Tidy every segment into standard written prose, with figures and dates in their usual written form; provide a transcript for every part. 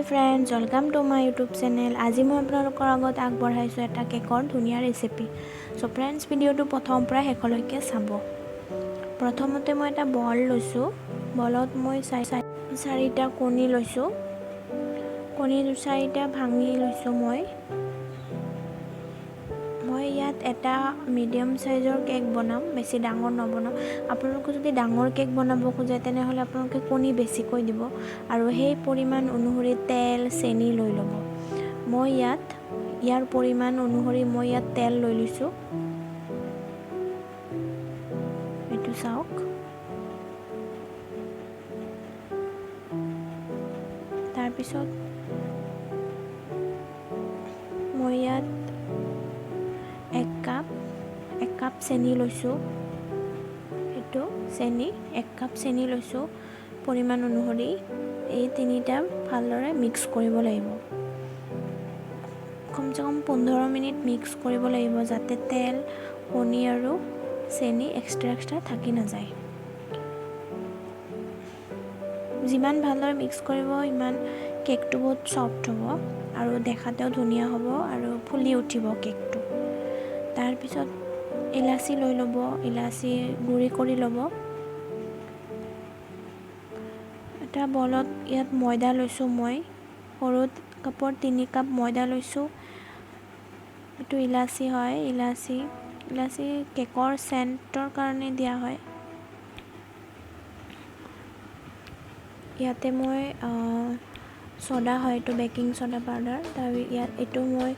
Friends, welcome to my YouTube channel. আজি মই আপোনালোকৰ আগত আগবঢ়াইছোঁ এটা কেকৰ ধুনীয়া ৰেচিপি। চ' ফ্ৰেণ্ডছ, ভিডিঅ'টো প্ৰথমৰ পৰা শেষলৈকে চাব। প্ৰথমতে মই এটা বল লৈছোঁ। বলত মই চাৰিটা কণী লৈছোঁ। কণী 4টা ভাঙি লৈছোঁ মই ইয়াত এটা মিডিয়াম চাইজৰ কেক বনাম, বেছি ডাঙৰ নবনাম। আপোনালোকে যদি ডাঙৰ কেক বনাব খোজে তেনেহ'লে আপোনালোকে কণী বেছিকৈ দিব আৰু সেই পৰিমাণ অনুসৰি তেল চেনি লৈ ল'ব। মই ইয়াৰ পৰিমাণ অনুসৰি মই ইয়াত তেল লৈ লৈছোঁ। এইটো চাওক। তাৰপিছত মই ইয়াত এক কাপ চেনি লৈছোঁ। এইটো চেনি 1 কাপ চেনি লৈছোঁ পৰিমাণ অনুসৰি। এই তিনিটা ভালদৰে মিক্স কৰিব লাগিব। কমচে কম 15 মিনিট মিক্স কৰিব লাগিব, যাতে তেল, কণী আৰু চেনি এক্সট্ৰা থাকি নাযায়। যিমান ভালদৰে মিক্স কৰিব সিমান কেকটো বহুত ছফ্ট হ'ব আৰু দেখাতেও ধুনীয়া হ'ব আৰু ফুলি উঠিব কেকটো। তাৰপিছত ইলাচি লৈ ল'ব, ইলাচি গুড়ি কৰি ল'ব। এটা বলত ইয়াত ময়দা লৈছোঁ মই, সৰু কাপৰ 3 কাপ ময়দা লৈছোঁ। এইটো ইলাচি হয়। ইলাচি কেকৰ চেণ্টৰ কাৰণে দিয়া হয়। ইয়াতে মই ছ'ডা হয়, এইটো বেকিং ছ'ডা পাউডাৰ। এইটো মই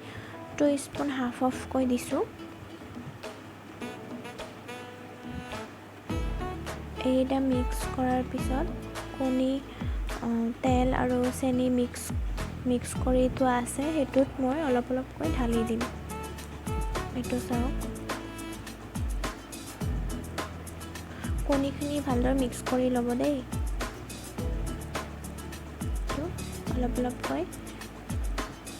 2 স্পুন হাফকৈ দিছোঁ। এইকেইটা মিক্স কৰাৰ পিছত কণী, তেল আৰু চেনি মিক্স কৰি থোৱা আছে, সেইটোত মই অলপকৈ ঢালি দিম। এইটো চাওক। কণীখিনি ভালদৰে মিক্স কৰি ল'ব দেই। অলপকৈ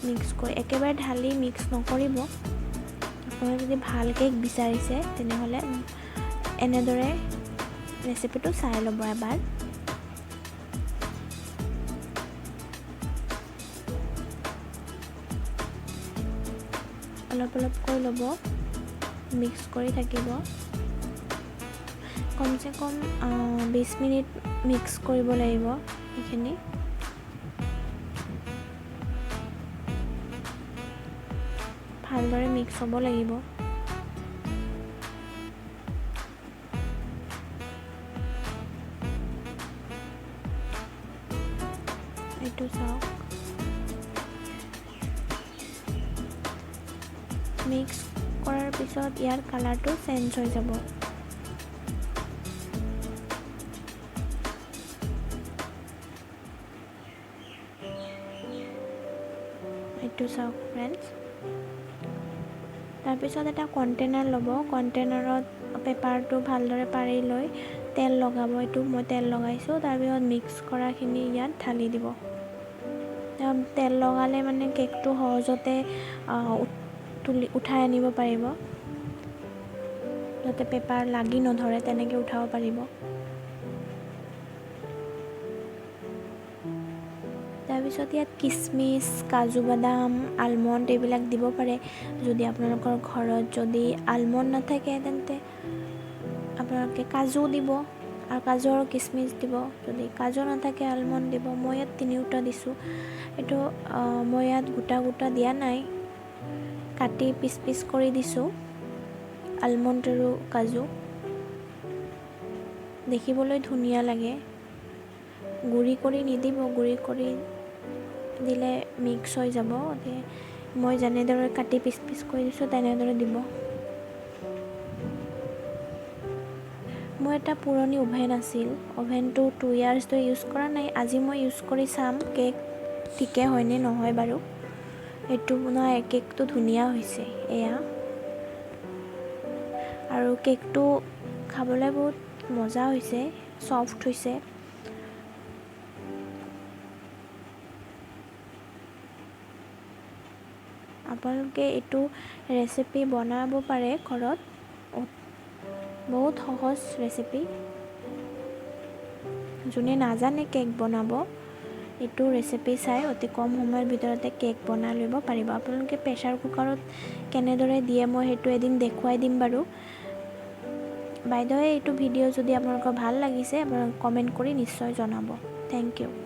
মিক্স কৰি একেবাৰে ঢালি মিক্স নকৰিব। আপোনালোকে যদি ভাল কেক বিচাৰিছে তেনেহ'লে এনেদৰে ৰেচিপিটো চাই ল'ব এবাৰ। অলপকৈ ল'ব, মিক্স কৰি থাকিব। কমচে কম 20 মিনিট মিক্স কৰিব লাগিব এইখিনি। ভালদৰে মিক্স হ'ব লাগিব। এইটো চাওক। মিক্স কৰাৰ পিছত ইয়াৰ কালাৰটো চেঞ্জ হৈ যাব। এইটো চাওক ফ্ৰেণ্ডছ। তাৰপিছত এটা কণ্টেইনাৰ ল'ব। কণ্টেইনাৰত পেপাৰটো ভালদৰে পাৰি লৈ তেল লগাব। এইটো মই তেল লগাইছোঁ। তাৰপিছত মিক্স কৰাখিনি ইয়াত ঢালি দিব। তেল লগালে মানে কেকটো সহজতে উঠাই আনিব পাৰিব, যাতে পেপাৰ লাগি নধৰে, তেনেকৈ উঠাব পাৰিব। তাৰপিছত ইয়াত কিচমিচ, কাজু বাদাম, আলমণ্ড এইবিলাক দিব পাৰে। যদি আপোনালোকৰ ঘৰত যদি আলমণ্ড নাথাকে তেন্তে আপোনালোকে কাজু দিব, আৰু কাজু আৰু কিচমিচ দিব। যদি কাজু নাথাকে আলমণ্ড দিব। মই ইয়াত 3টা দিছোঁ। এইটো মই ইয়াত গোটা দিয়া নাই, কাটি পিচ কৰি দিছোঁ আলমণ্ড আৰু কাজু। দেখিবলৈ ধুনীয়া লাগে। গুড়ি কৰি নিদিব, গুড়ি কৰি দিলে মিক্স হৈ যাব। মই যেনেদৰে কাটি পিচ কৰি দিছোঁ তেনেদৰে দিব। মোৰ এটা পুৰণি অভেন আছিল। অভেনটো 2 years ধৰি ইউজ কৰা নাই। আজি মই ইউজ কৰি চাম কেক ঠিকে হয়নে নহয় বাৰু। এইটো নহয়, কেকটো ধুনীয়া হৈছে এয়া। আৰু কেকটো খাবলৈ বহুত মজা হৈছে, ছফ্ট হৈছে। আপোনালোকে এইটো ৰেচিপি বনাব পাৰে ঘৰত। বহুত সহজ ৰেচিপি। যোনে নাজানে কেক বনাব এইটো ৰেচিপি চাই অতি কম সময়ৰ ভিতৰতে কেক বনাই ল'ব পাৰিব। আপোনালোকে প্ৰেছাৰ কুকাৰত কেনেদৰে দিয়ে মই সেইটো এদিন দেখুৱাই দিম বাৰু। বাইদেৱে এইটো ভিডিঅ' যদি আপোনালোকৰ ভাল লাগিছে আপোনালোকে কমেণ্ট কৰি নিশ্চয় জনাব। Thank U.